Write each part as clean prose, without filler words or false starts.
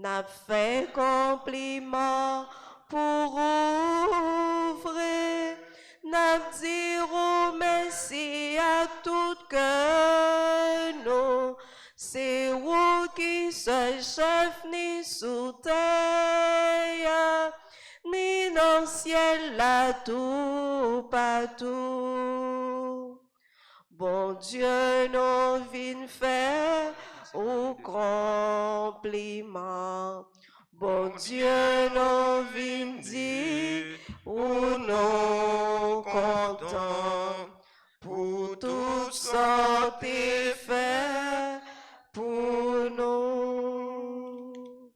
n'a fait compliment pour ouvrir, n'a dit merci à tout que nous. C'est vous qui sois chef ni sous terre, ni dans le ciel là tout partout. Bon Dieu, nous vînes faire au compliment. Bon Dieu, nous vînes dire où nous contents pour toutes sortes d'effets pour nous.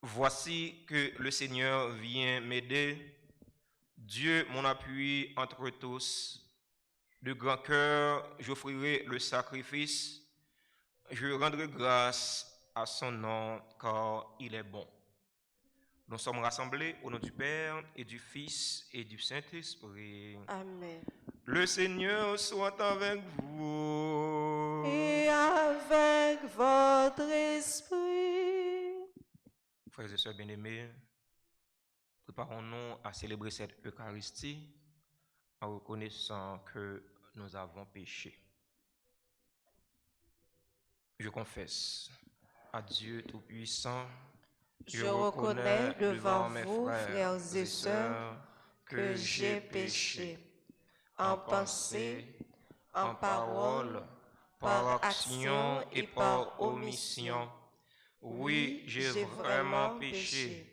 Voici que le Seigneur vient m'aider, Dieu mon appui entre tous. De grand cœur, j'offrirai le sacrifice, je rendrai grâce à son nom, car il est bon. Nous sommes rassemblés au nom du Père et du Fils et du Saint-Esprit. Amen. Le Seigneur soit avec vous. Et avec votre esprit. Frères et sœurs bien-aimés, préparons-nous à célébrer cette Eucharistie en reconnaissant que nous avons péché. Je confesse à Dieu Tout-Puissant, Je reconnais devant vous, frères et sœurs, que j'ai péché en pensée, en parole, par action et par omission. Oui, j'ai vraiment péché.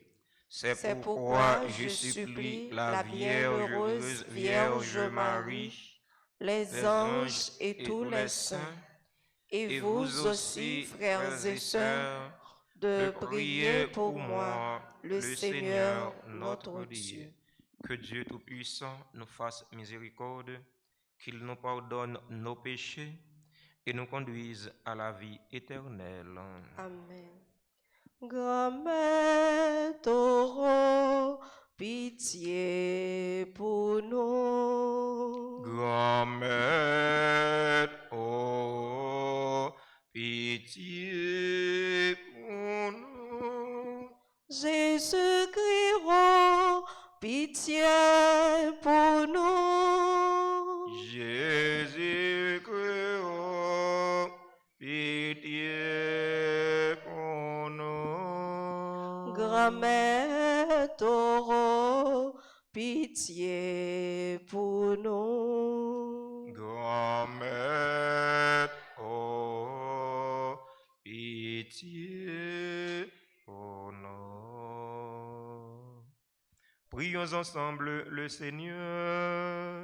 C'est pourquoi je supplie la bienheureuse Vierge Marie, les anges et tous les saints, et vous aussi, frères et sœurs, de prier pour moi, le Seigneur notre Dieu. Que Dieu Tout-Puissant nous fasse miséricorde, qu'il nous pardonne nos péchés et nous conduise à la vie éternelle. Amen. Grand-mère Taureau, pitié pour nous. Grand-mère, oh, pitié pour nous. Jésus-Christ, oh, pitié pour nous. Jésus-Christ, oh, pitié pour nous. Grand-mère Taureau, pitié pour nous. Grand-mère, oh, pitié pour nous. Prions ensemble le Seigneur.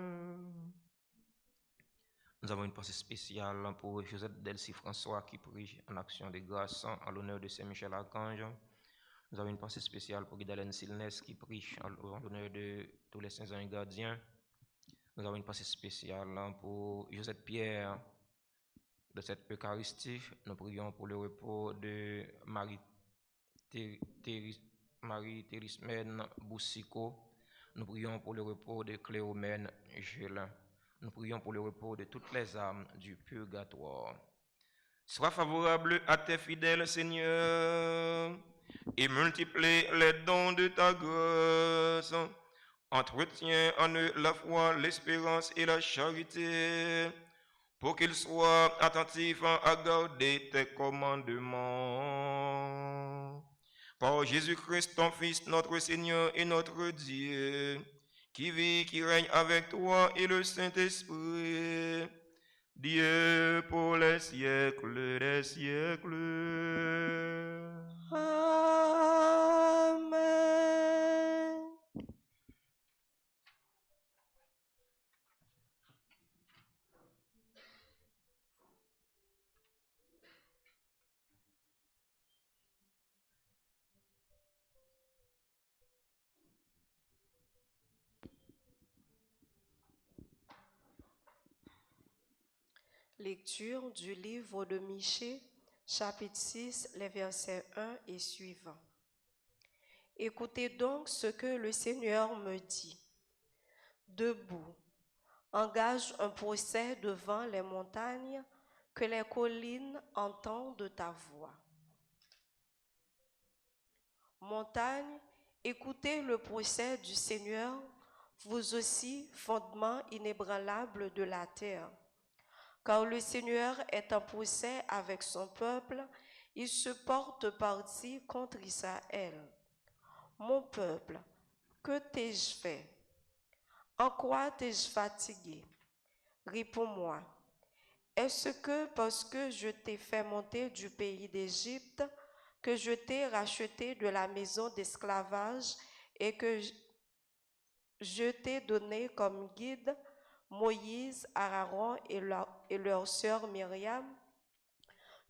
Nous avons une pensée spéciale pour Josette Delcy François qui prie en action de grâce en l'honneur de Saint-Michel Archange. Nous avons une pensée spéciale pour Guidalène Silnes qui prie en l'honneur de tous les saints et gardiens. Nous avons une pensée spéciale pour Josette Pierre de cette Eucharistie. Nous prions pour le repos de Marie-Thérismène Boussico. Nous prions pour le repos de Cléomène Gélin. Nous prions pour le repos de toutes les âmes du purgatoire. Sois favorable à tes fidèles, Seigneur, et multiplie les dons de ta grâce. Entretiens en eux la foi, l'espérance et la charité, pour qu'ils soient attentifs à garder tes commandements. Par Jésus-Christ, ton Fils, notre Seigneur et notre Dieu, qui vit, qui règne avec toi et le Saint-Esprit, Dieu pour les siècles des siècles. Amen. Lecture du livre de Michée, chapitre 6, les versets 1 et suivants. Écoutez donc ce que le Seigneur me dit. Debout, engage un procès devant les montagnes, que les collines entendent ta voix. montagnes, écoutez le procès du Seigneur, vous aussi, fondements inébranlables de la terre. Car le Seigneur est en procès avec son peuple, il se porte parti contre Israël. Mon peuple, que t'ai-je fait? En quoi t'ai-je fatigué? Réponds-moi. Est-ce que parce que je t'ai fait monter du pays d'Égypte, que je t'ai racheté de la maison d'esclavage et que je t'ai donné comme guide Moïse, Aaron et leur sœur Myriam?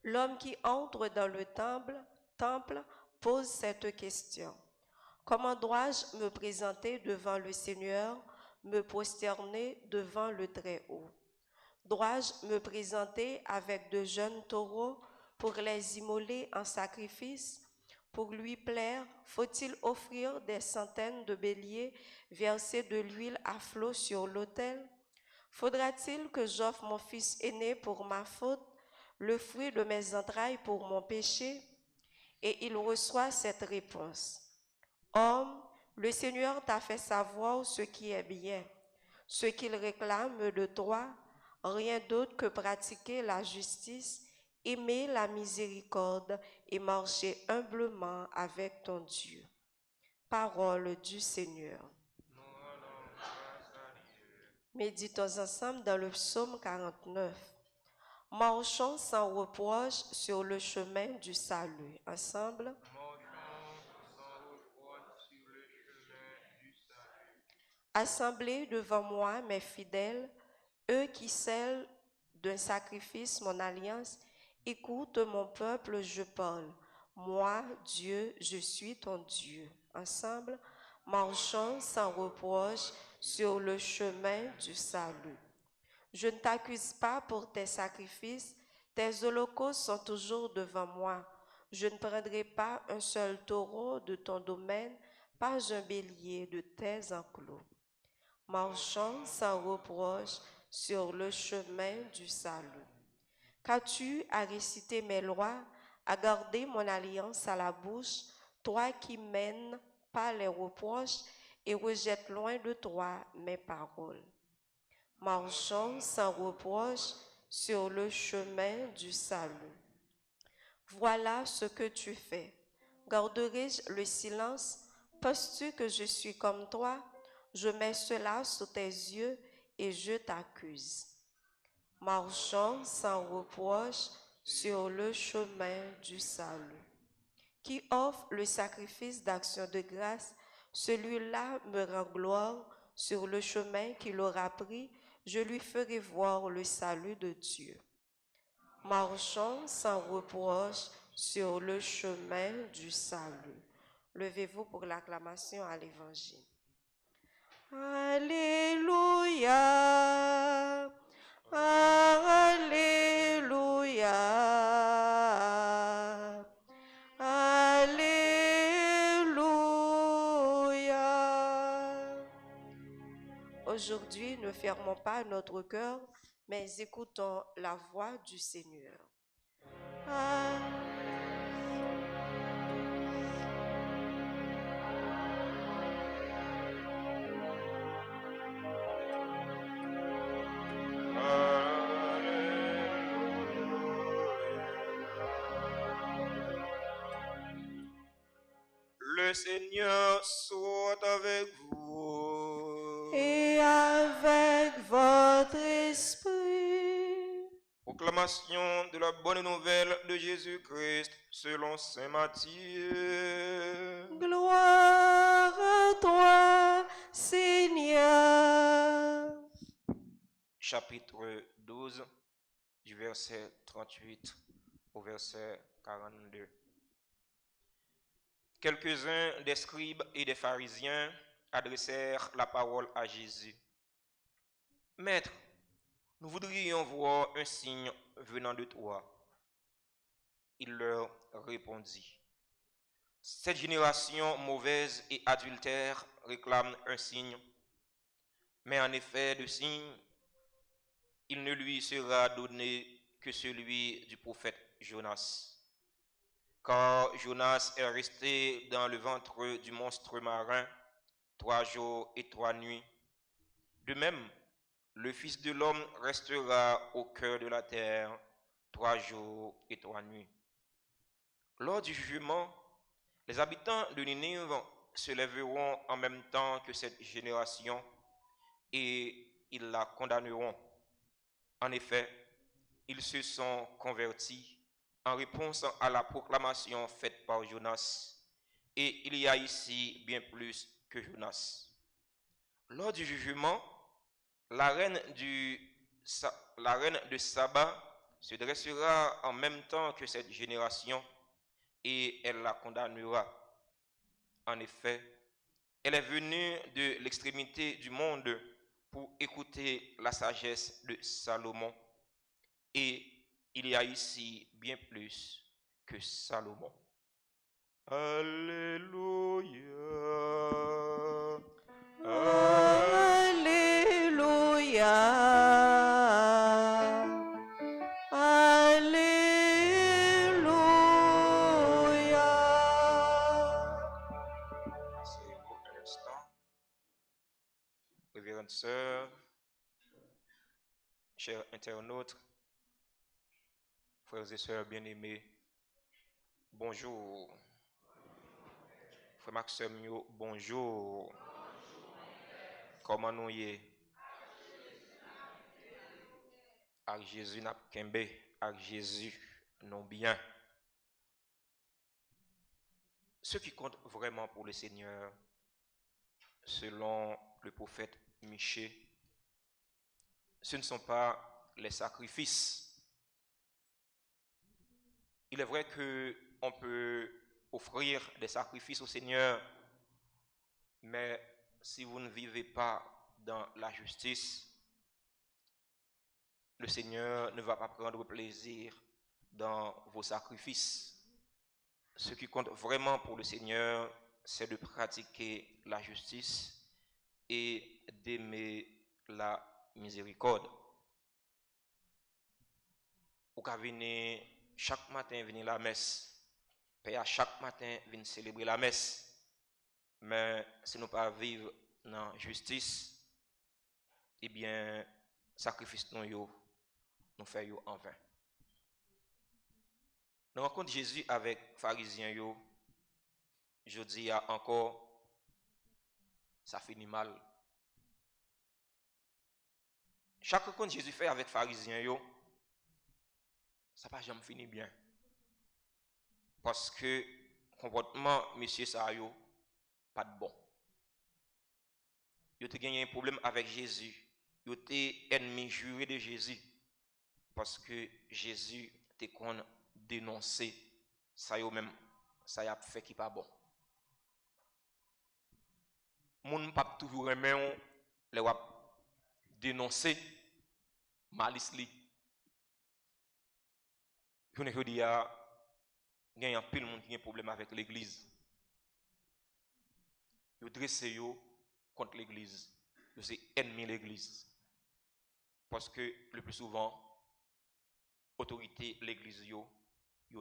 L'homme qui entre dans le temple pose cette question. Comment dois-je me présenter devant le Seigneur, me prosterner devant le Très-Haut? Dois-je me présenter avec de jeunes taureaux pour les immoler en sacrifice? Pour lui plaire, faut-il offrir des centaines de béliers, verser de l'huile à flot sur l'autel? Faudra-t-il que j'offre mon fils aîné pour ma faute, le fruit de mes entrailles pour mon péché? Et il reçoit cette réponse. Homme, le Seigneur t'a fait savoir ce qui est bien. Ce qu'il réclame de toi, rien d'autre que pratiquer la justice, aimer la miséricorde et marcher humblement avec ton Dieu. Parole du Seigneur. Méditons ensemble dans le psaume 49. Marchons sans reproche sur le chemin du salut. Ensemble. Assemblez devant moi mes fidèles, eux qui scellent d'un sacrifice mon alliance. Écoute mon peuple, je parle. Moi, Dieu, je suis ton Dieu. Ensemble, marchons sans reproche sur le chemin du salut. Je ne t'accuse pas pour tes sacrifices, tes holocaustes sont toujours devant moi. Je ne prendrai pas un seul taureau de ton domaine, pas un bélier de tes enclos. Marchons sans reproche sur le chemin du salut. Qu'as-tu à réciter mes lois, à garder mon alliance à la bouche, toi qui mènes pas les reproches et rejettes loin de toi mes paroles? Marchons sans reproche sur le chemin du salut. Voilà ce que tu fais. Garderai-je le silence? Penses-tu que je suis comme toi? Je mets cela sous tes yeux et je t'accuse. Marchons sans reproche sur le chemin du salut. Qui offre le sacrifice d'action de grâce, celui-là me rend gloire. Sur le chemin qu'il aura pris, je lui ferai voir le salut de Dieu. Marchons sans reproche sur le chemin du salut. Levez-vous pour l'acclamation à l'Évangile. Alléluia, Alléluia, Alléluia. Aujourd'hui, ne fermons pas notre cœur, mais écoutons la voix du Seigneur. Le Seigneur soit avec vous. Et avec votre esprit. Proclamation de la bonne nouvelle de Jésus-Christ selon saint Matthieu. Gloire à toi, Seigneur. Chapitre 12, du verset 38 au verset 42. Quelques-uns des scribes et des pharisiens adressèrent la parole à Jésus. Maître, nous voudrions voir un signe venant de toi. Il leur répondit. Cette génération mauvaise et adultère réclame un signe, mais en effet de signe, il ne lui sera donné que celui du prophète Jonas. car Jonas est resté dans le ventre du monstre marin 3 jours et 3 nuits. De même, le Fils de l'homme restera au cœur de la terre 3 jours et 3 nuits. Lors du jugement, les habitants de Ninive se lèveront en même temps que cette génération et ils la condamneront. En effet, ils se sont convertis en réponse à la proclamation faite par Jonas. Et il y a ici bien plus que Jonas. Lors du jugement, la reine de Saba se dressera en même temps que cette génération et elle la condamnera. En effet, elle est venue de l'extrémité du monde pour écouter la sagesse de Salomon. Et il y a ici bien plus que Salomon. Alléluia. Asseyez-vous un instant. Révérende sœur, chers internautes, frères et sœurs bien-aimés, bonjour. Frère Maxime, bonjour. Comment nous y est? Avec Jésus n'a kembe, avec Jésus non bien. Ce qui compte vraiment pour le Seigneur, selon le prophète Michée, ce ne sont pas les sacrifices. Il est vrai qu'on peut offrir des sacrifices au Seigneur, mais si vous ne vivez pas dans la justice, le Seigneur ne va pas prendre plaisir dans vos sacrifices. Ce qui compte vraiment pour le Seigneur, c'est de pratiquer la justice et d'aimer la miséricorde. Ou qu'à venir chaque matin venir la messe, à chaque matin venir célébrer la messe. Mais si nous pas vivre dans la justice, eh bien, sacrifice nous faisons en vain. Nous rencontrons Jésus avec pharisiens, je dis encore, ça finit mal. Chaque rencontre Jésus fait avec pharisiens, ça va jamais finir bien. Parce que le comportement, monsieur Sayo, pas de bon. Ils ont gagné un problème avec Jésus. Ils ont été ennemis jurés de Jésus. Parce que Jésus était qu'on dénoncé ça même, ça y a fait qui pas bon. Moun pas toujours aimer les wap dénoncer malice li. Je ne dis pas qu'il y a un pile monde qui a un problème avec l'église. Ils dressent contre l'église. Ils sont ennemis de l'église. Parce que le plus souvent, autorité l'église yo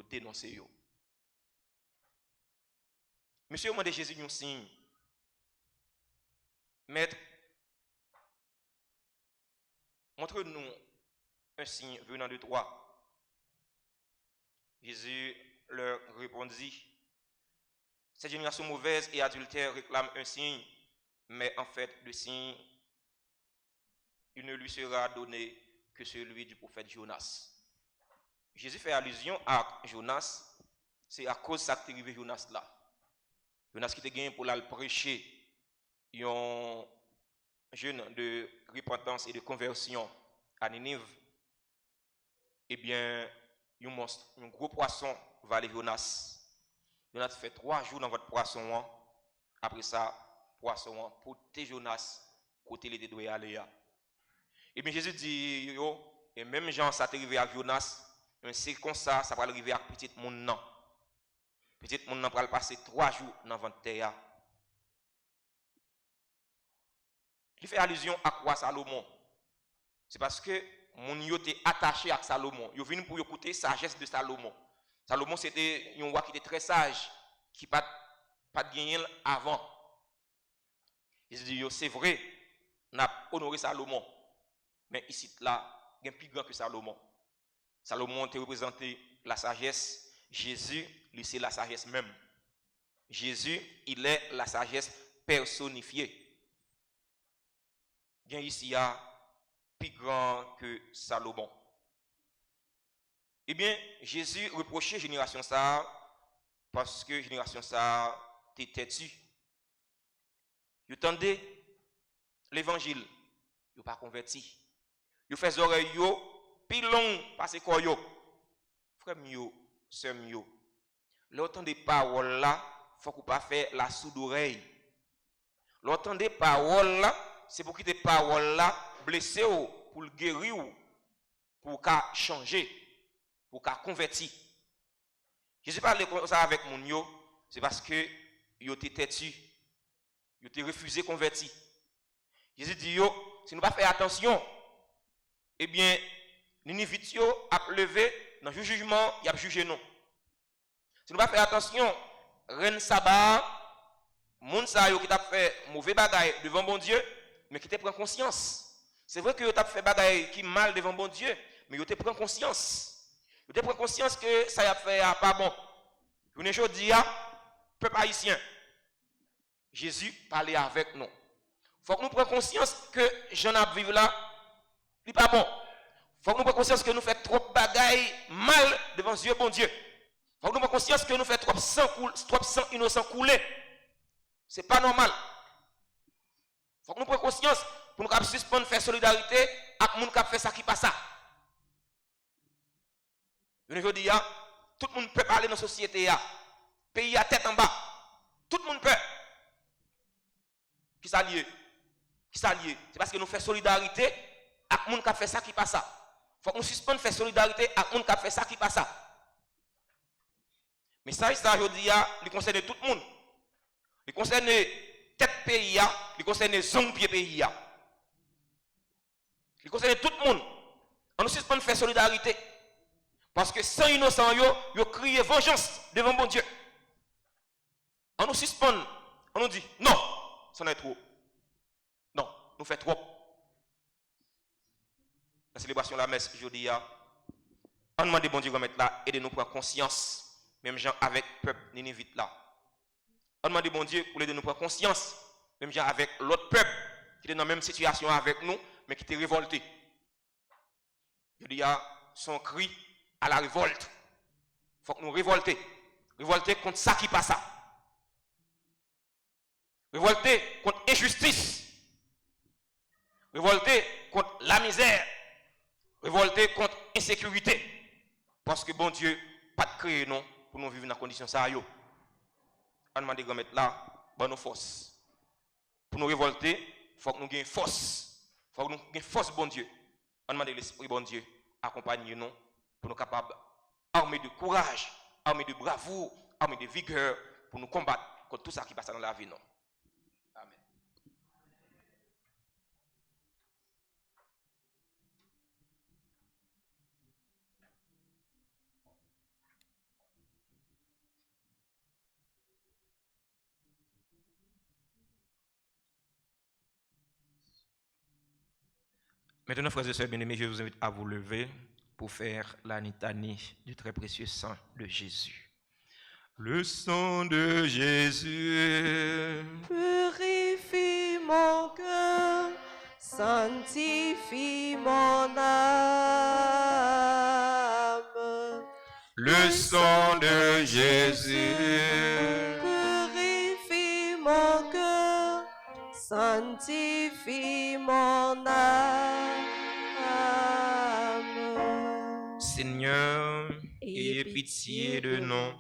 dénoncé yo. Monsieur demande Jésus un signe. Maître, montre-nous un signe venant de toi. Jésus leur répondit, cette génération mauvaise et adultère réclame un signe, mais en fait, le signe, il ne lui sera donné que celui du prophète Jonas. Jésus fait allusion à Jonas, c'est à cause de ça qui est arrivé Jonas là. Jonas qui était gagné pour la prêcher un jeune de repentance et de conversion à Ninive. Eh bien, un gros poisson va aller Jonas. Jonas fait 3 jours dans votre poisson. Après ça, poisson porter Jonas côté les doit aller. Et bien Jésus dit et même Jean ça arrivé à Jonas, mais c'est comme ça va arriver à petit monde non. Petit monde non va passer 3 jours dans votre terre. Il fait allusion à quoi Salomon? C'est parce que mon yo était attaché à Salomon. Yo venu pour écouter sagesse de Salomon. Salomon, c'était un roi qui était très sage, qui n'a pas de gagné avant. Il dit, c'est vrai, on a honoré Salomon. Mais ici, là, il y a plus grand que Salomon. Salomon te représenté la sagesse. Jésus, lui, c'est la sagesse même. Jésus, il est la sagesse personnifiée. Bien ici, il y a plus grand que Salomon. Eh bien, Jésus reprochait génération ça parce que génération ça était têtue. Vous entendez l'évangile, vous pas converti. Vous faites oreilles yo, puis long parce que yo. Frère mio, sœur mio. L'autant des paroles là, faut qu'on pas faire la sourde oreille. L'autant des paroles là, c'est pour que des paroles là blesser ou pour le guérir ou pour qu'à changer, pour qu'à convertir. Je ne parle comme ça avec mon yo, c'est parce que yo t'es têtu, yo t'es refusé converti. Jésus dit yo, si nous pas faire attention, eh bien, Ninive yo a levé dans le jugement, il a jugé nous. Si nous pas faire attention, reine Saba, moun sa yo qui t'a fait mauvais bagaille devant bon Dieu, mais qui te prend conscience. C'est vrai que yo t'a fait bagaille qui mal devant bon Dieu, mais yo te prend conscience. Yo te prend conscience que ça y a fait pas bon. Vous ne dis peuple haïtien. Jésus parlait avec nous. Faut que nous prenions conscience que j'en ai vivre là, n'est pas bon. Faut que nous prenions conscience que nous faisons trop de bagailles mal devant Dieu, bon Dieu. Faut que nous prenions conscience que nous faisons trop sang innocent couler. C'est pas normal. Faut que nous prenions conscience pour nous suspendre faire solidarité avec les gens qui fait ça qui passe ça. Je veux dire, tout le monde peut parler dans la société. Pays à tête en bas. Tout le monde peut. Qui s'allie? Qui s'allie? C'est parce que nous faisons solidarité avec les gens qui fait ça qui passe ça. Il faut que nous suspendions faire solidarité avec les gens qui fait ça qui passe ça. Mais ça, je dis, il concerne tout le monde. Il concerne tête pays, il concerne zone pied pays. Il concerne tout le monde. On nous suspend de faire solidarité. Parce que sans innocent, yo crie vengeance devant bon Dieu. On nous suspend. On nous dit, non, ça n'est trop. Non, nous fait trop. La célébration de la messe, je dis, on demande bon Dieu de remettre là et de nous prendre conscience, même gens avec le peuple Ninive là. On demande bon Dieu pour de nous prendre conscience, même gens avec l'autre peuple qui est dans la même situation avec nous, mais qui était révolté. Je dis, son cri à la révolte. Il faut que nous révolter. Révolter contre ça qui passe. Révolter contre l'injustice. Révolter contre la misère. Révolter contre l'insécurité. Parce que bon Dieu, pas de créer non pour nous vivre dans des conditions ça. On demande de remettre là, bonne force. Pour nous révolter, il faut que nous ayons force. Il faut que nous ayons force, bon Dieu. On demande l'Esprit, bon Dieu, accompagner nous pour nous capables, armés de courage, armés de bravoure, armés de vigueur, pour nous combattre contre tout ça qui passe dans la vie. Non. Amen. Maintenant, frères et sœurs bien-aimés, je vous invite à vous lever pour faire la litanie du très précieux sang de Jésus. Le sang de Jésus Purifie mon cœur, sanctifie mon âme. Le sang de Jésus Purifie mon cœur, sanctifie mon âme. Seigneur, ayez pitié de nous.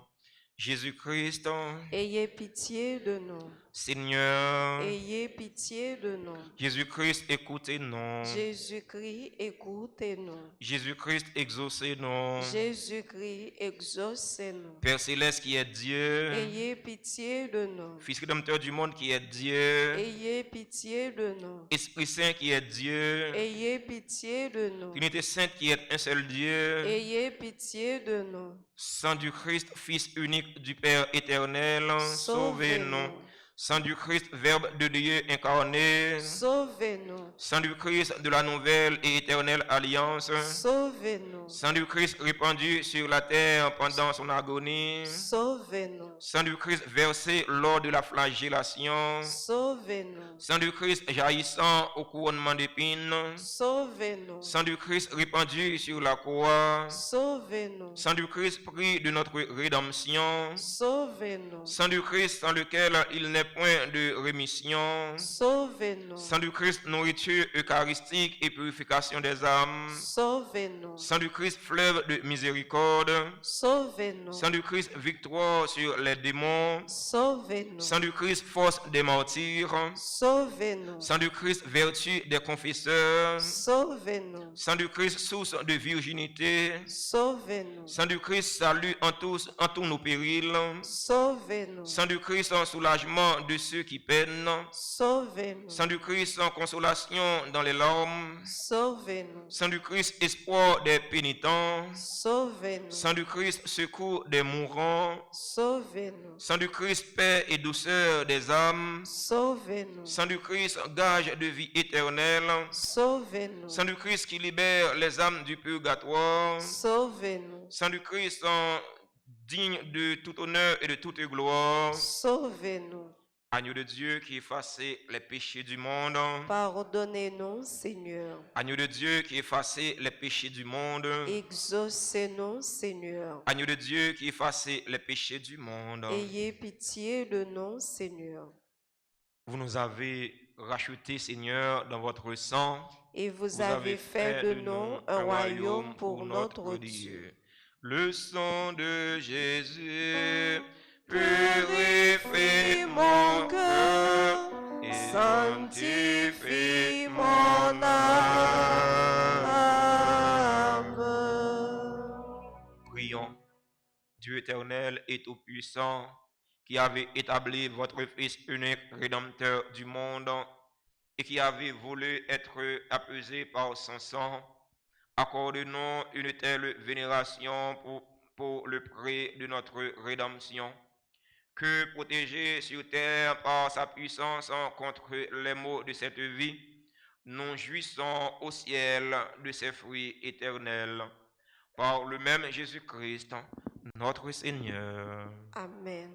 Jésus-Christ, ayez pitié de nous. Seigneur, ayez pitié de nous. Jésus-Christ, écoutez-nous. Jésus-Christ, écoutez-nous. Jésus-Christ, exaucez-nous. Jésus-Christ, exaucez-nous. Père céleste qui est Dieu, Ayez pitié de nous. Fils rédempteur du monde qui est Dieu, Ayez pitié de nous. Esprit Saint qui est Dieu, Ayez pitié de nous. Trinité Sainte qui est un seul Dieu, Ayez pitié de nous. Sang du Christ, Fils unique du Père éternel, sauvez-nous. Sang du Christ, Verbe de Dieu incarné, Sauvez-nous. Sang du Christ de la nouvelle et éternelle alliance, Sauvez-nous. Sang du Christ répandu sur la terre pendant son agonie, Sauvez-nous. Sang du Christ versé lors de la flagellation, Sauvez-nous. Sang du Christ jaillissant au couronnement d'épines, Sauvez-nous. Sang du Christ répandu sur la croix, Sauvez-nous. Sang du Christ prix de notre rédemption, Sauvez-nous. Sang du Christ sans lequel il n'est point de rémission, Sauvez-nous. Sang du Christ nourriture eucharistique et purification des âmes, Sauvez-nous. Sang du Christ fleuve de miséricorde, Sauvez-nous. Sang du Christ victoire sur les démons, Sauvez-nous. Sang du Christ force des martyrs, Sauvez-nous. Sang du Christ vertu des confesseurs, Sauvez-nous. Sang du Christ source de virginité, Sauvez-nous. Sang du Christ salut en tous nos périls, Sauvez-nous. Sang du Christ en soulagement de ceux qui peinent, Sauvez-nous. Sang du Christ en consolation dans les larmes, Sauvez-nous. Sang du Christ espoir des pénitents, Sauvez-nous. Sang du Christ secours des mourants, Sauvez-nous. Sang du Christ paix et douceur des âmes, Sauvez-nous. Sang du Christ gage de vie éternelle, Sauvez-nous. Sang du Christ qui libère les âmes du purgatoire, Sauvez-nous. Sang du Christ digne de tout honneur et de toute gloire, Sauvez-nous. Agneau de Dieu qui effaçait les péchés du monde, Pardonnez-nous, Seigneur. Agneau de Dieu qui effaçait les péchés du monde, Exaucez-nous, Seigneur. Agneau de Dieu qui effaçait les péchés du monde. Ayez pitié de nous, Seigneur. Vous nous avez rachetés, Seigneur, dans votre sang. Et vous avez fait de nous un royaume pour notre Dieu. Le sang de Jésus purifie mon cœur et sanctifie mon âme. Prions, Dieu éternel et tout-puissant, qui avez établi votre Fils unique rédempteur du monde et qui avez voulu être apaisé par son sang, accorde-nous une telle vénération pour le prix de notre rédemption, que protégés sur terre par sa puissance contre les maux de cette vie, nous jouissons au ciel de ses fruits éternels. Par le même Jésus-Christ, notre Seigneur. Amen.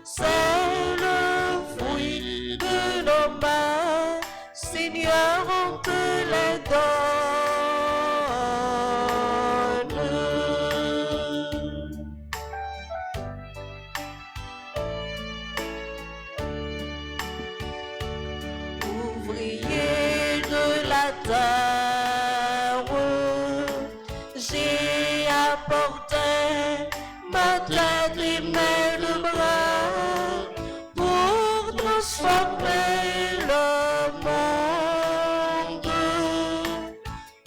C'est le terre. J'ai apporté ma tête et mes deux bras pour transformer le monde.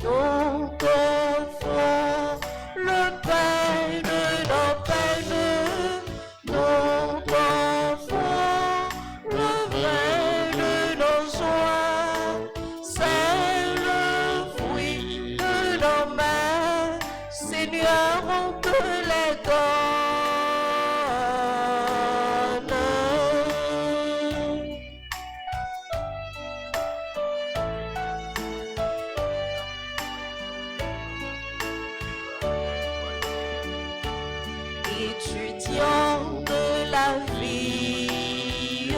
Nous t'offrons le pain de nos peines, nous t'offrons le vin de nos joies. C'est le fruit de nos mains, Seigneur, on te les donne. Étudiant de la vie,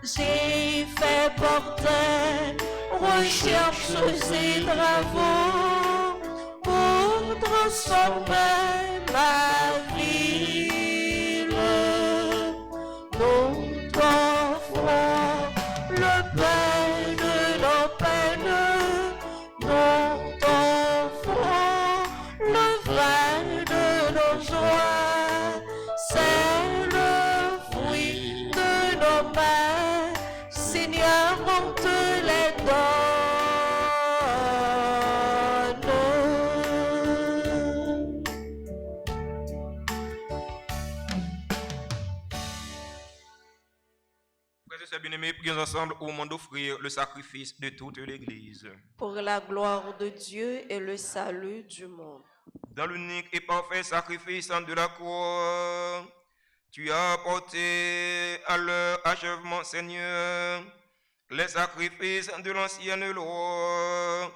j'ai fait porter recherches et travaux pour transformer ma ville. Nous t'offrons le pain de nos peines, nous t'offrons le vin de nos joies. C'est le fruit de nos mains, Seigneur, on te les donne. Frères et sœurs bien-aimés, prions ensemble au moment d'offrir le sacrifice de toute l'Église. Pour la gloire de Dieu et le salut du monde. Dans l'unique et parfait sacrifice de la croix, tu as apporté à leur achèvement, Seigneur, les sacrifices de l'ancienne loi.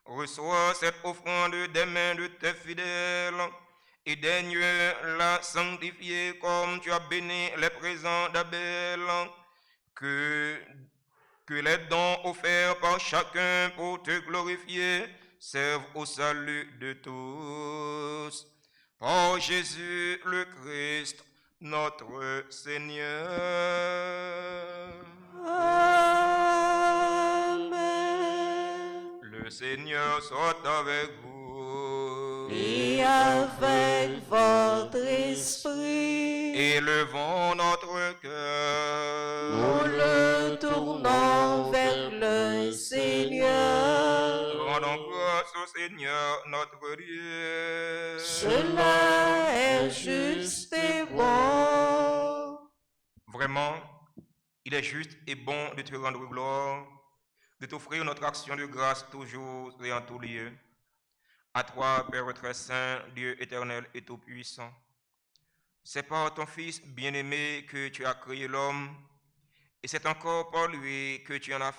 Reçois cette offrande des mains de tes fidèles et daigne la sanctifier comme tu as béni les présents d'Abel. Que les dons offerts par chacun pour te glorifier servent au salut de tous. Par Jésus le Christ, notre Seigneur. Amen. Le Seigneur soit avec vous. Et avec votre esprit, Élevons notre cœur. nous le tournons vers le Seigneur. Rendons grâce au Seigneur notre Dieu. Cela est juste et bon. Vraiment, il est juste et bon de te rendre gloire, de t'offrir notre action de grâce toujours et en tout lieu. À toi, Père très saint, Dieu éternel et tout-puissant. C'est par ton Fils bien-aimé que tu as créé l'homme, et c'est encore par lui que tu en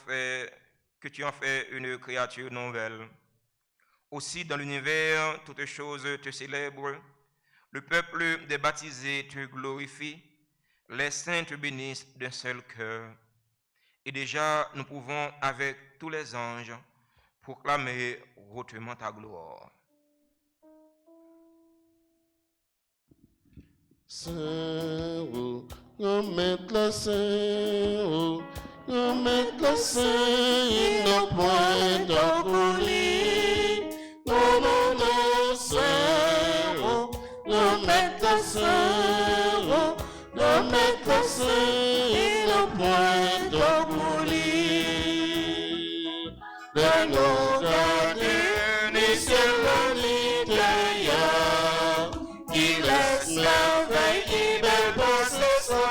fais une créature nouvelle. Aussi, dans l'univers, toutes choses te célèbrent, le peuple des baptisés te glorifie, les saints te bénissent d'un seul cœur. Et déjà, nous pouvons, avec tous les anges, proclamer hautement ta gloire. Saint, remettre la Saint, remettre la Saint, il n'a point d'orgueil. Non, non, non, Saint, remettre la Saint, remettre la Saint, il n'a point d'orgueil. De nos gardiens, ni ciel, ni terre, qui laisse merveille, qui belle possession.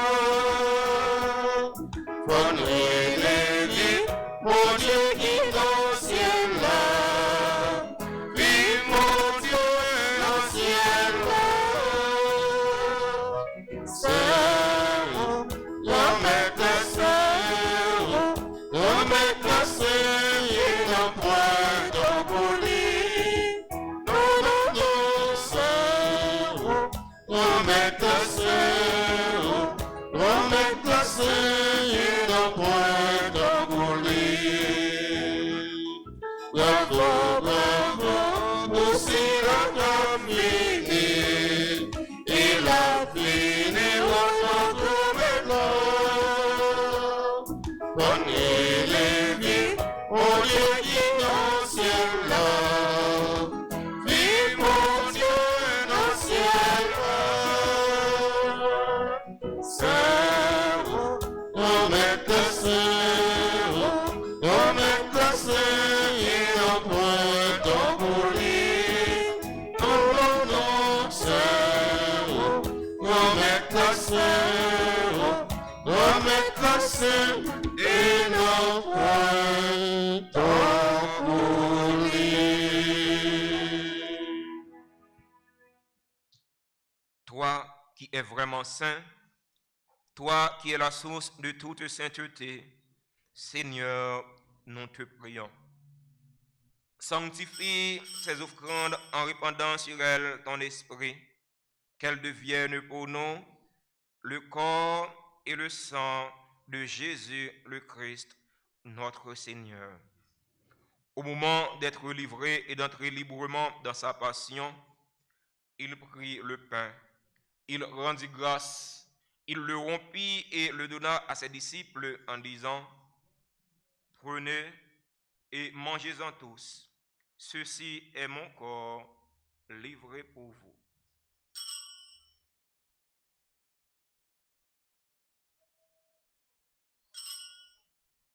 Prenez les vies, mon Dieu qui est dans le ciel là. Vive mon Dieu dans le ciel là. Saint, remettre la Saint, remettre la Saint, il n'a point d'orgueil. Non, non, non, Saint, remettre la Saint, remettre la Saint, il n'a point d'orgueil. Bravo, bravo, aussi la fini, il a fini notre maintenant. Prenez les vies, oh Dieu avec la sainte et non point ton lit. Toi qui es vraiment saint, toi qui es la source de toute sainteté, Seigneur, nous te prions. Sanctifie ces offrandes en répandant sur elles ton esprit, qu'elles deviennent pour nous le corps et le sang de Jésus le Christ, notre Seigneur. Au moment d'être livré et d'entrer librement dans sa passion, il prit le pain, il rendit grâce, il le rompit et le donna à ses disciples en disant, « Prenez et mangez-en tous. Ceci est mon corps livré pour vous. »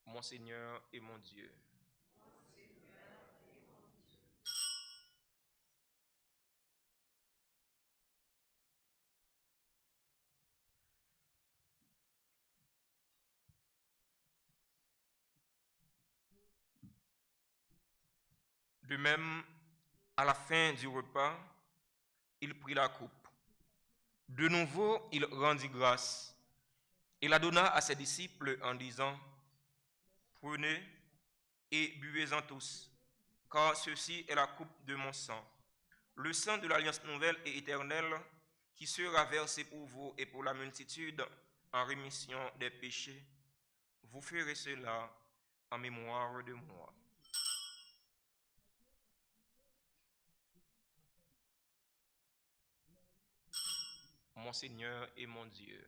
Mon Seigneur et mon Dieu. De même, à la fin du repas, il prit la coupe. De nouveau, il rendit grâce. Il la donna à ses disciples en disant, « Prenez et buvez-en tous, car ceci est la coupe de mon sang, le sang de l'alliance nouvelle et éternelle, qui sera versé pour vous et pour la multitude en rémission des péchés. Vous ferez cela en mémoire de moi. » Mon Seigneur et mon Dieu.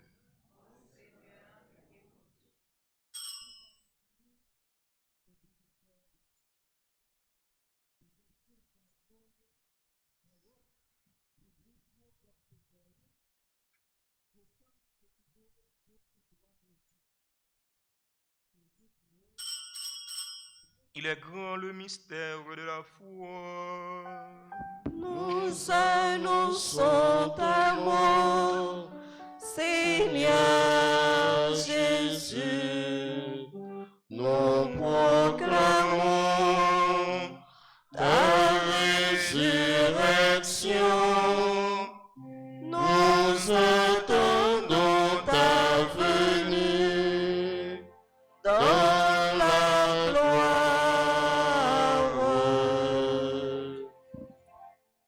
Il est grand le mystère de la foi. Nous annonçons ta mort, Seigneur Jésus. Nous proclamons ta résurrection. Nous attendons ta venue dans la gloire.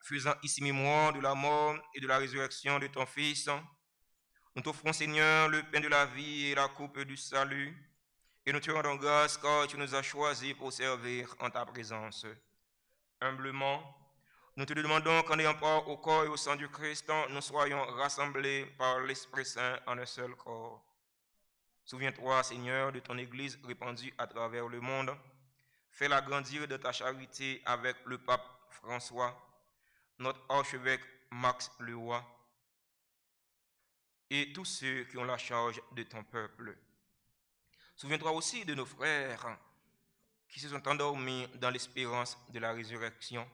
Faisant ici mémoire de la mort et de la résurrection de ton Fils, nous t'offrons, Seigneur, le pain de la vie et la coupe du salut, et nous te rendons grâce car tu nous as choisis pour servir en ta présence. Humblement, nous te demandons qu'en ayant part au corps et au sang du Christ, nous soyons rassemblés par l'Esprit Saint en un seul corps. Souviens-toi, Seigneur, de ton Église répandue à travers le monde. Fais-la grandir de ta charité avec le pape François, notre archevêque Max Leroy, et tous ceux qui ont la charge de ton peuple. Souviens-toi aussi de nos frères qui se sont endormis dans l'espérance de la résurrection.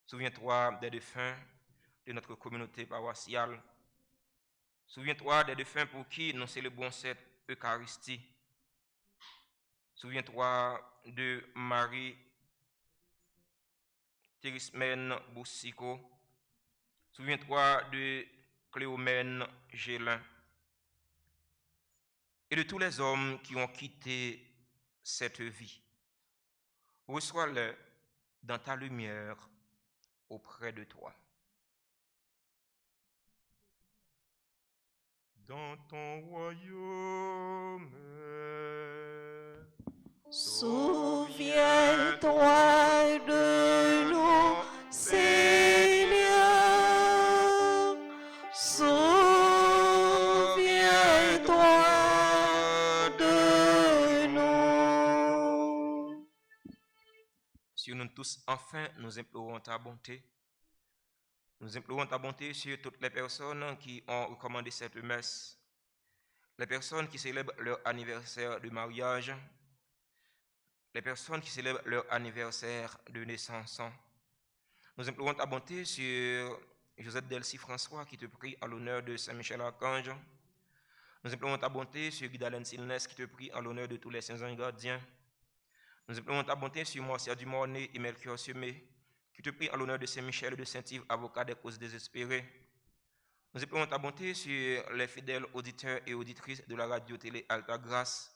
Souviens-toi des défunts de notre communauté paroissiale. Souviens-toi des défunts pour qui nous célébrons cette Eucharistie. Souviens-toi de Marie Thérismène Boussico. Souviens-toi de Cléomène Gélin et de tous les hommes qui ont quitté cette vie. Reçois-les dans ta lumière auprès de toi. Dans ton royaume, souviens-toi de nous, Seigneur. Souviens-toi de nous. Sur nous tous, enfin, nous implorons ta bonté. Nous implorons ta bonté sur toutes les personnes qui ont recommandé cette messe, les personnes qui célèbrent leur anniversaire de mariage, les personnes qui célèbrent leur anniversaire de naissance. Nous implorons ta bonté sur Josette Delcy François qui te prie à l'honneur de Saint-Michel-Archange, Nous implorons ta bonté sur Guidalène Silnes qui te prie en l'honneur de tous les saints anges gardiens. Nous implorons ta bonté sur Marcia Dumornay et Melchior Semé qui te prie en l'honneur de Saint-Michel et de Saint-Yves, avocat des causes désespérées. Nous implorons ta bonté sur les fidèles auditeurs et auditrices de la radio-télé Alta Grâce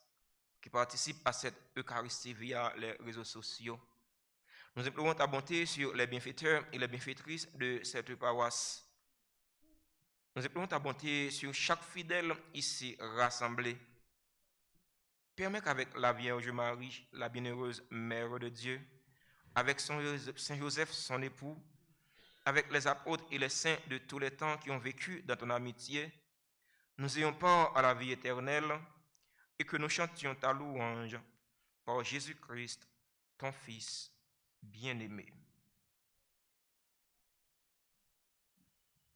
qui participent à cette Eucharistie via les réseaux sociaux. Nous implorons ta bonté sur les bienfaiteurs et les bienfaitrices de cette paroisse. Nous implorons ta bonté sur chaque fidèle ici rassemblé. Permets qu'avec la Vierge Marie, la bienheureuse Mère de Dieu, avec Saint Joseph, son époux, avec les apôtres et les saints de tous les temps qui ont vécu dans ton amitié, nous ayons part à la vie éternelle et que nous chantions ta louange par Jésus-Christ, ton Fils bien-aimé.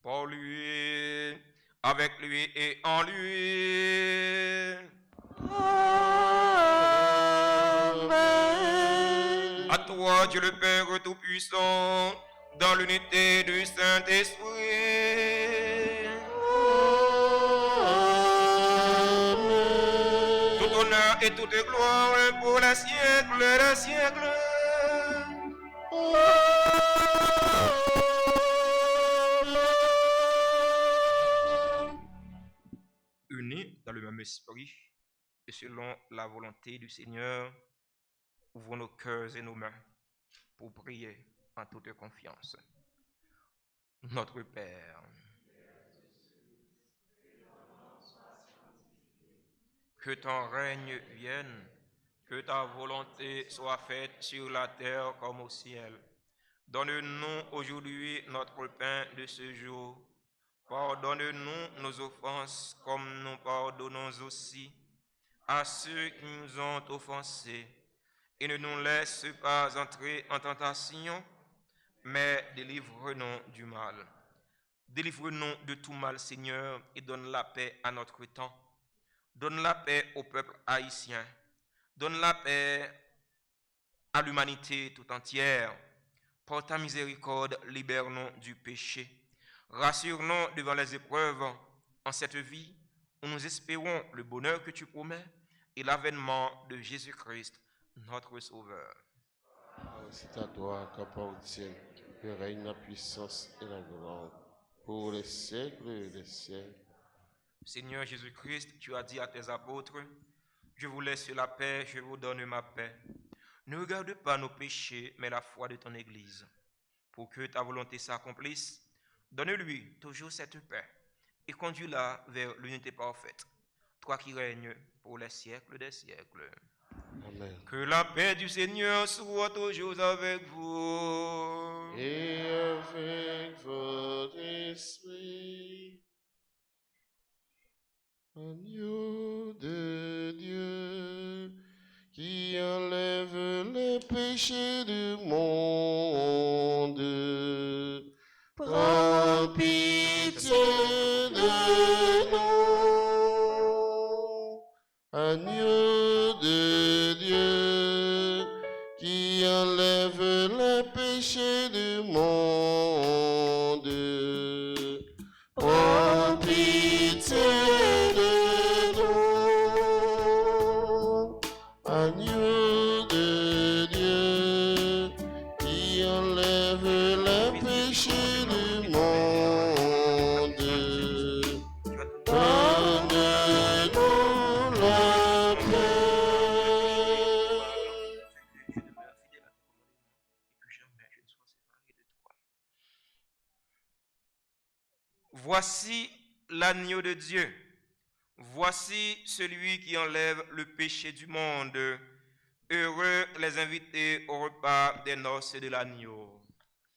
Par lui, avec lui et en lui. Amen. À toi, Dieu le Père Tout-Puissant, dans l'unité du Saint-Esprit. Amen. Tout honneur et toute gloire pour les siècles des siècles. Unis dans le même esprit et selon la volonté du Seigneur, ouvrons nos cœurs et nos mains pour prier en toute confiance. Notre Père, que ton règne vienne, que ta volonté soit faite sur la terre comme au ciel. Donne-nous aujourd'hui notre pain de ce jour. Pardonne-nous nos offenses comme nous pardonnons aussi à ceux qui nous ont offensés. Et ne nous laisse pas entrer en tentation, mais délivre-nous du mal. Délivre-nous de tout mal, Seigneur, et donne la paix à notre temps. Donne la paix au peuple haïtien. Donne la paix à l'humanité tout entière. Par ta miséricorde, libère-nous du péché. Rassure-nous devant les épreuves en cette vie où nous espérons le bonheur que tu promets et l'avènement de Jésus-Christ, notre Sauveur. C'est à toi qu'appartient le règne, la puissance et la gloire pour les siècles des siècles. Seigneur Jésus-Christ, tu as dit à tes apôtres, je vous laisse la paix, je vous donne ma paix. Ne regarde pas nos péchés, mais la foi de ton Église. Pour que ta volonté s'accomplisse, donne-lui toujours cette paix et conduis-la vers l'unité parfaite, toi qui règnes pour les siècles des siècles. Amen. Que la paix du Seigneur soit toujours avec vous. Et avec votre esprit, agneau de Dieu, qui enlève les péchés du monde, prends pitié de nous. Agneau de Dieu, qui enlève les péchés du monde, prends pitié de nous. Agneau de Dieu, qui enlève les péchés du monde, donne-nous la paix. Je demeure fidèle à tes commandements et que jamais je ne sois séparé de toi. Voici l'agneau de Dieu. Voici celui qui enlève le péché du monde. Heureux les invités au repas des noces de l'agneau.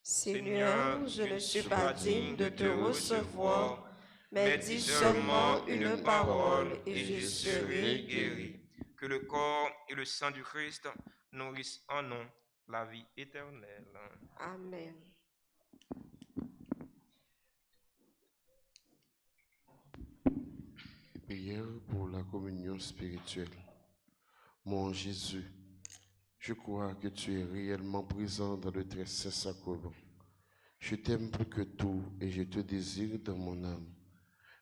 Seigneur, je ne suis pas digne de te recevoir, mais dis seulement une parole et je serai guéri. Que le corps et le sang du Christ nourrissent en nous la vie éternelle. Amen. Prière pour la communion spirituelle. Mon Jésus, je crois que tu es réellement présent dans le très saint sacrement. Je t'aime plus que tout et je te désire dans mon âme.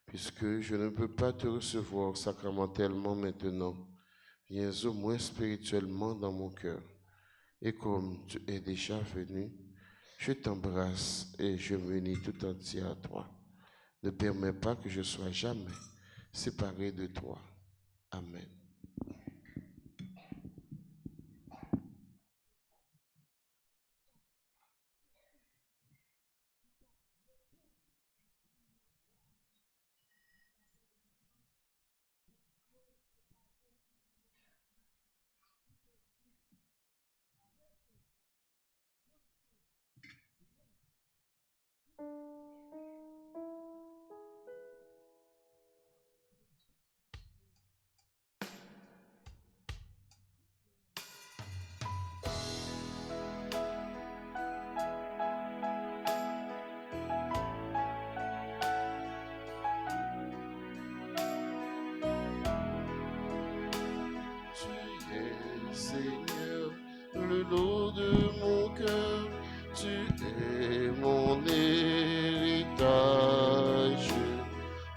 Puisque je ne peux pas te recevoir sacramentellement maintenant, viens au moins spirituellement dans mon cœur. Et comme tu es déjà venu, je t'embrasse et je m'unis tout entier à toi. Ne permets pas que je sois jamais séparé de toi. Amen. Seigneur, le lot de mon cœur, tu es mon héritage.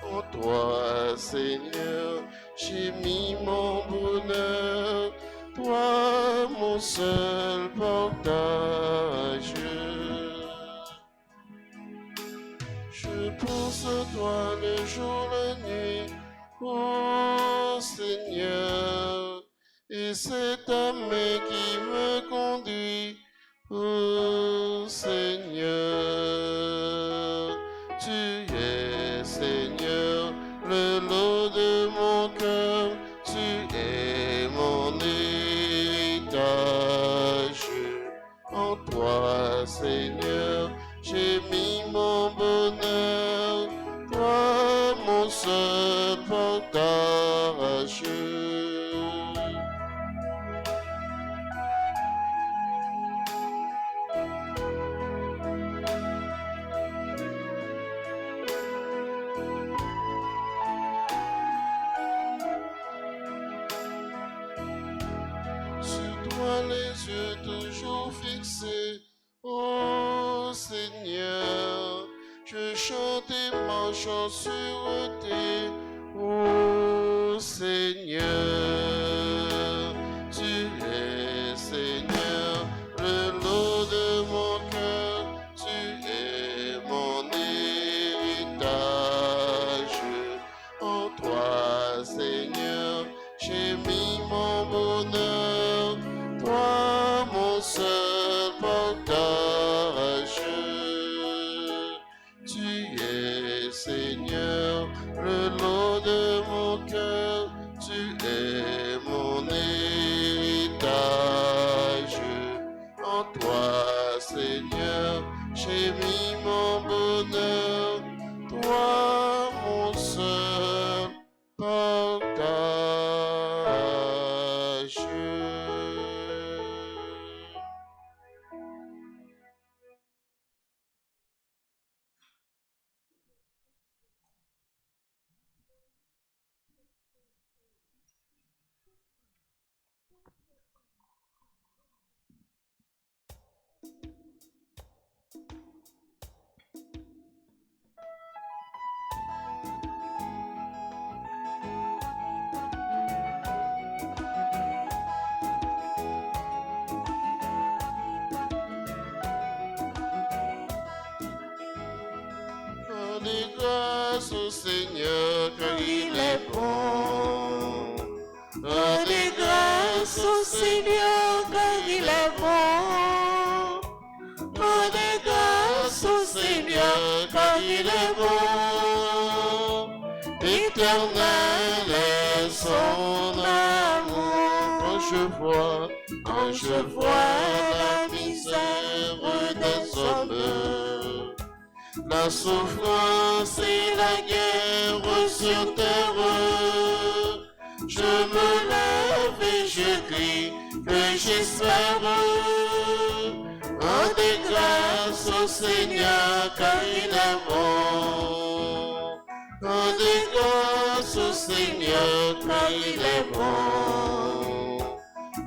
En toi, Seigneur, j'ai mis mon bonheur, toi, mon seul partage. Je pense à toi le jour, la nuit, ô Seigneur. Et c'est ta main qui me conduit, ô Seigneur. Tu es, Seigneur, le lot de mon cœur, tu es mon héritage. En toi, Seigneur, j'ai mis mon bonheur, toi, mon seul partage. Les yeux toujours fixés, ô Seigneur, je chante et marche en sûreté, ô Seigneur. Tu es, Seigneur, le lot de mon cœur, tu es mon héritage. En toi, Seigneur, j'ai mis mon bonheur, toi, mon seul partage. Tu es, Seigneur, le lot de mon cœur, tu es mon héritage. En toi, Seigneur, j'ai mis mon bonheur, toi, mon seul partage. Des grâces au Seigneur, car il est bon. Rendez grâce au Seigneur, car il est bon. Rendez grâce au Seigneur, car il est bon. Éternel est son amour. Quand je vois la misère des hommes, la souffrance et la guerre sur terre, je me lève et je crie que j'espère. Rendez grâce au Seigneur, car il est bon. Rendez grâce au Seigneur, car il est bon.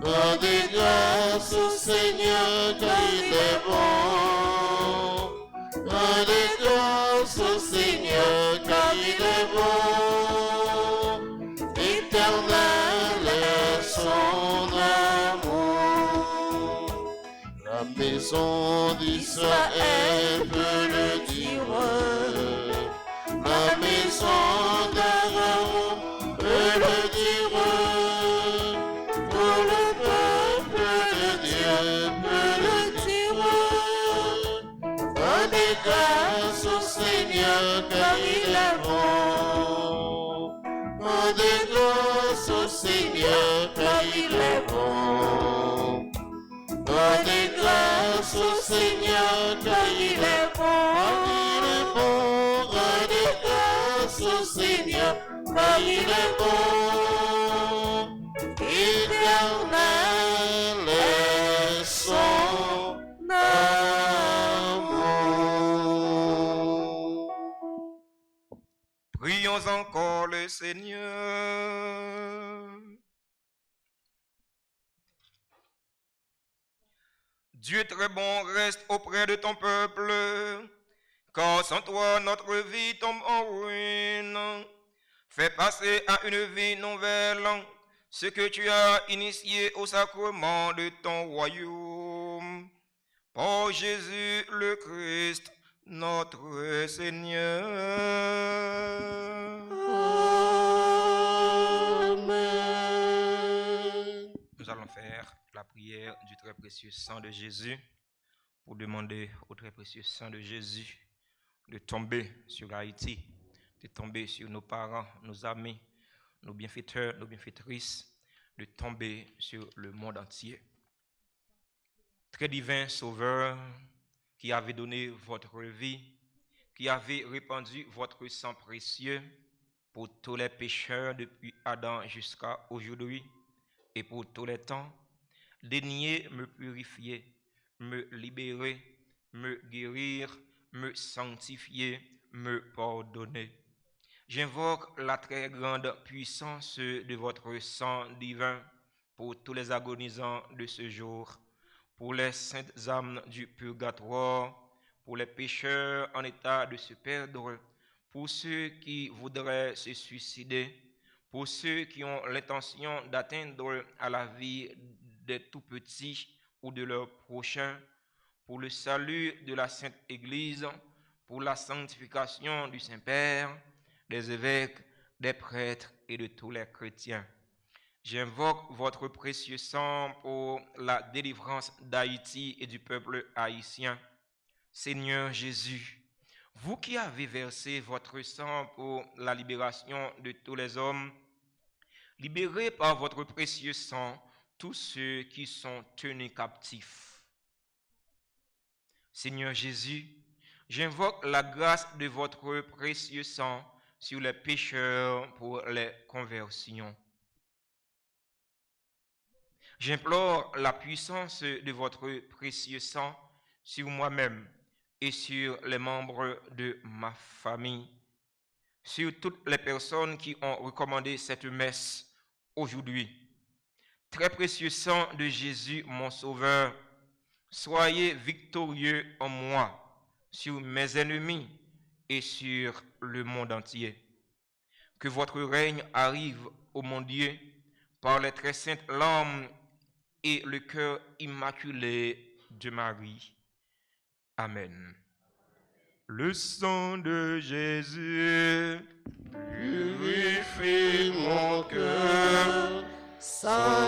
Rendez grâce au Seigneur, car il est bon. Rendez grâce au Seigneur, car il est bon. bon, éternel est son amour. La maison d'Israël peut le dire, la maison d'Aaron peut le dire, pour le peuple de Dieu peut le dire. Rendez grâce au Seigneur car il est bon. Rendez grâce au Seigneur car il est bon. Rendez grâce au Seigneur car il est bon. Il est bon. Rendez grâce au Seigneur car il est bon. Éternel est son amour. Prions encore le Seigneur. Dieu très bon, reste auprès de ton peuple, car sans toi notre vie tombe en ruine. Fais passer à une vie nouvelle ce que tu as initié au sacrement de ton royaume. Par Jésus le Christ, notre Seigneur. Amen. Nous allons faire la prière du très précieux sang de Jésus pour demander au très précieux sang de Jésus de tomber sur Haïti, de tomber sur nos parents, nos amis, nos bienfaiteurs, nos bienfaitrices, de tomber sur le monde entier. Très divin Sauveur, qui avez donné votre vie, qui avez répandu votre sang précieux pour tous les pécheurs depuis Adam jusqu'à aujourd'hui et pour tous les temps, daignez me purifier, me libérer, me guérir, me sanctifier, me pardonner. J'invoque la très grande puissance de votre sang divin pour tous les agonisants de ce jour, pour les saintes âmes du purgatoire, pour les pécheurs en état de se perdre, pour ceux qui voudraient se suicider, pour ceux qui ont l'intention d'atteindre à la vie des tout-petits ou de leurs prochains, pour le salut de la Sainte Église, pour la sanctification du Saint-Père, des évêques, des prêtres et de tous les chrétiens. J'invoque votre précieux sang pour la délivrance d'Haïti et du peuple haïtien. Seigneur Jésus, vous qui avez versé votre sang pour la libération de tous les hommes, libérez par votre précieux sang tous ceux qui sont tenus captifs. Seigneur Jésus, j'invoque la grâce de votre précieux sang sur les pécheurs pour les conversions. J'implore la puissance de votre précieux sang sur moi-même et sur les membres de ma famille, sur toutes les personnes qui ont recommandé cette messe aujourd'hui. Très précieux sang de Jésus, mon Sauveur, soyez victorieux en moi, sur mes ennemis et sur le monde entier. Que votre règne arrive, ô mon Dieu, par les très saintes larmes et le cœur immaculé de Marie. Amen. Le sang de Jésus Purifie mon cœur, sanctifie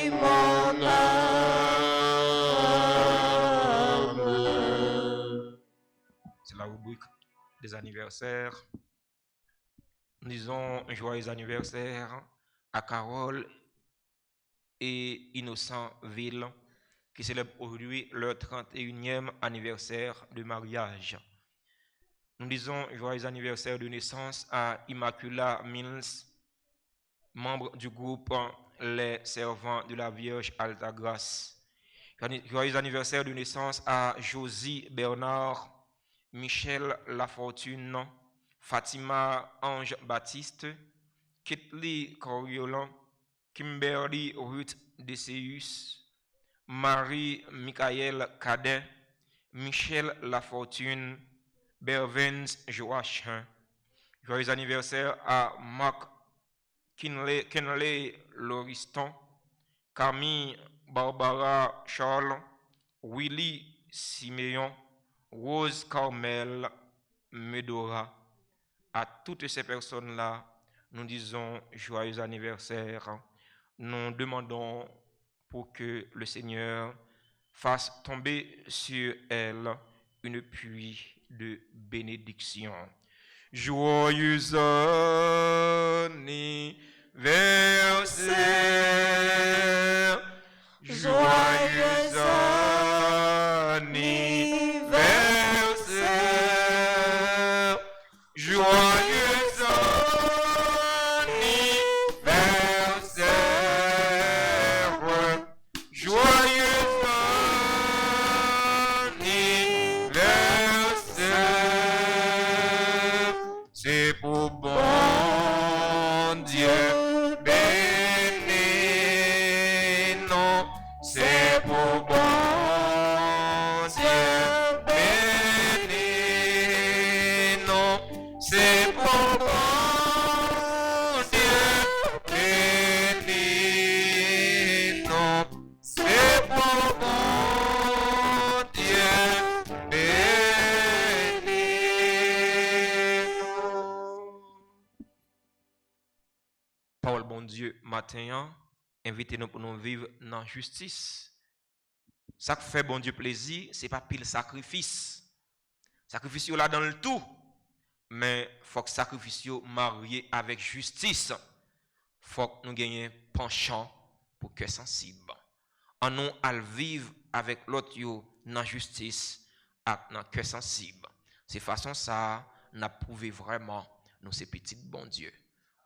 mon âme. C'est la rubrique des anniversaires. Nous disons un joyeux anniversaire à Carole et Innocent Ville, qui célèbrent aujourd'hui leur 31e anniversaire de mariage. Nous disons joyeux anniversaire de naissance à Immacula Mills, membre du groupe Les Servants de la Vierge Alta Grâce. Joyeux anniversaire de naissance à Josie Bernard, Michel Lafortune, Fatima Ange Baptiste, Ketli Coriolan, Kimberly Ruth Deseus, Marie Michael Cadet, Michel Lafortune, Bervens Joachim, Joyeux anniversaire à Marc Kenley Lauriston, Camille Barbara Charles, Willy Siméon, Rose Carmel Medora. À toutes ces personnes-là, nous disons joyeux anniversaire. Nous demandons pour que le Seigneur fasse tomber sur elles une pluie de bénédiction. Joyeux anniversaire, joyeux anniversaire, joyeux anniversaire, joyeux anniversaire, c'est pour bon Dieu béni, non, c'est pour bon Dieu béni, non, c'est pour bon Dieu béni, non, c'est pour bon Dieu béni, non. Parole bon Dieu matin, invitez-nous pour nous vivre dans la justice. Ça qui fait bon Dieu plaisir, c'est pas pile sacrifice. Sacrifice là dans le tout, mais faut que sacrifice marié avec justice. Faut que nous gagnions penchant pour que sensible. En nous à vivre avec l'autre dans la justice et dans que sensible. C'est façon ça n'a prouvé vraiment nous ces petits bon Dieu.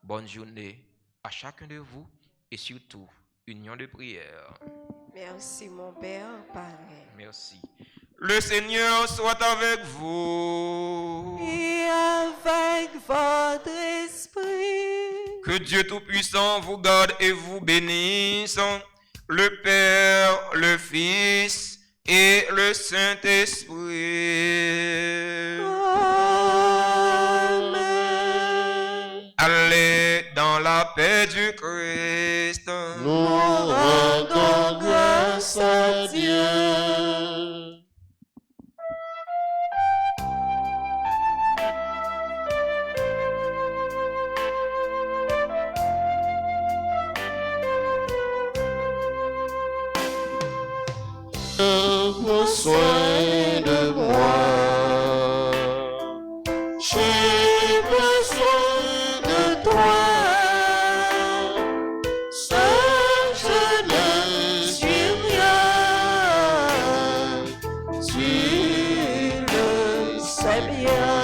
Bonne journée à chacun de vous et surtout union de prière. Merci mon Père, pareil. Merci. Le Seigneur soit avec vous. Et avec votre esprit. Que Dieu Tout-Puissant vous garde et vous bénisse, le Père, le Fils et le Saint-Esprit. Amen. Allez dans la paix du Christ. Nous rendons grâce à Dieu. Prends soin de moi. J'ai besoin de toi. Seul je ne suis rien. Tu le sais bien.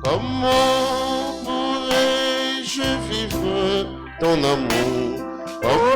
Comment pourrais-je vivre ton amour? Comment